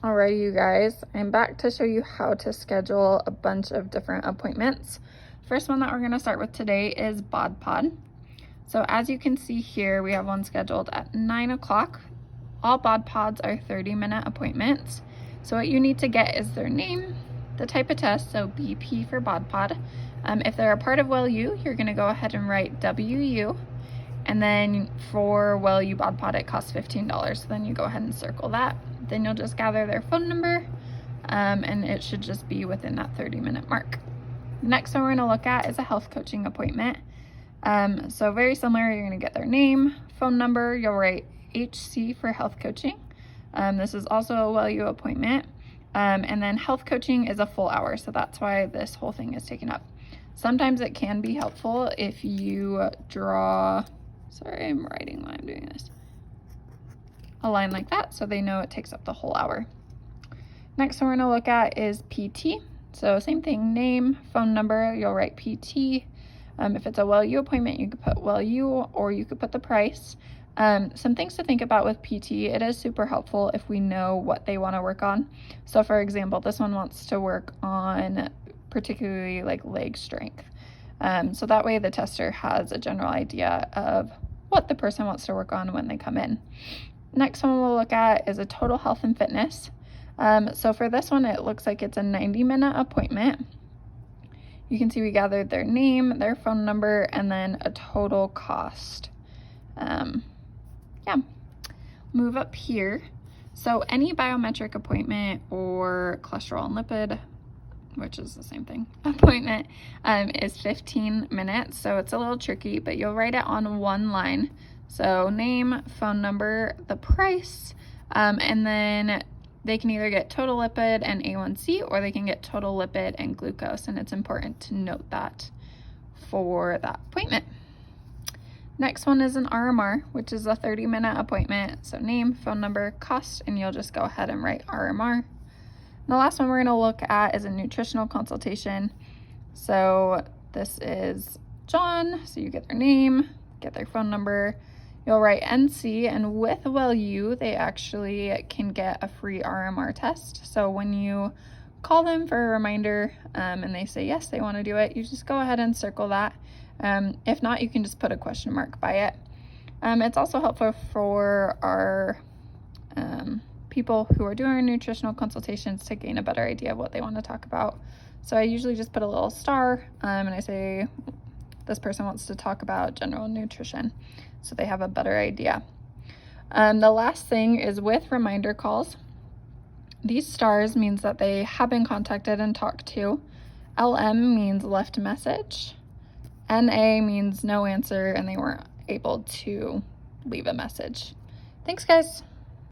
Alrighty, you guys, I'm back to show you how to schedule a bunch of different appointments. First one that we're going to start with today is Bod Pod. So as you can see here, we have one scheduled at 9 o'clock. All Bod Pods are 30-minute appointments. So what you need to get is their name, the type of test, so BP for Bod Pod. If they're a part of WellU, you're going to go ahead and write WU. And then for WellU Bod Pod, it costs $15. So then you go ahead and circle that. Then you'll just gather their phone number, and it should just be within that 30-minute mark. The next one we're gonna look at is a health coaching appointment. So very similar, you're gonna get their name, phone number, you'll write HC for health coaching. This is also a WellU appointment. And then health coaching is a full hour, so that's why this whole thing is taken up. Sometimes it can be helpful if you draw, sorry, I'm writing while I'm doing this, a line like that so they know it takes up the whole hour. Next one we're going to look at is PT. So same thing, name, phone number, you'll write PT. If it's a WellU appointment, you could put WellU or you could put the price. Some things to think about with PT, it is super helpful if we know what they want to work on. So for example, this one wants to work on particularly like leg strength. So that way the tester has a general idea of what the person wants to work on when they come in. Next one we'll look at is a total health and fitness. So for this one, it looks like it's a 90-minute appointment. You can see we gathered their name, their phone number, and then a total cost. Move up here. So any biometric appointment or cholesterol and lipid, which is the same thing, appointment, is 15 minutes. So it's a little tricky, but you'll write it on one line. So name, phone number, the price, and then they can either get total lipid and A1C, or they can get total lipid and glucose, and it's important to note that for that appointment. Next one is an RMR, which is a 30-minute appointment. So name, phone number, cost, and you'll just go ahead and write RMR. The last one we're going to look at is a nutritional consultation. So this is John, so you get their name, get their phone number, you'll write NC, and with WellU, they actually can get a free RMR test. So when you call them for a reminder and they say yes, they want to do it, you just go ahead and circle that. If not, you can just put a question mark by it. It's also helpful for our people who are doing our nutritional consultations to gain a better idea of what they want to talk about. So I usually just put a little star and I say this person wants to talk about general nutrition, so they have a better idea. The last thing is with reminder calls. These stars means that they have been contacted and talked to. LM means left message. NA means no answer and they weren't able to leave a message. Thanks, guys.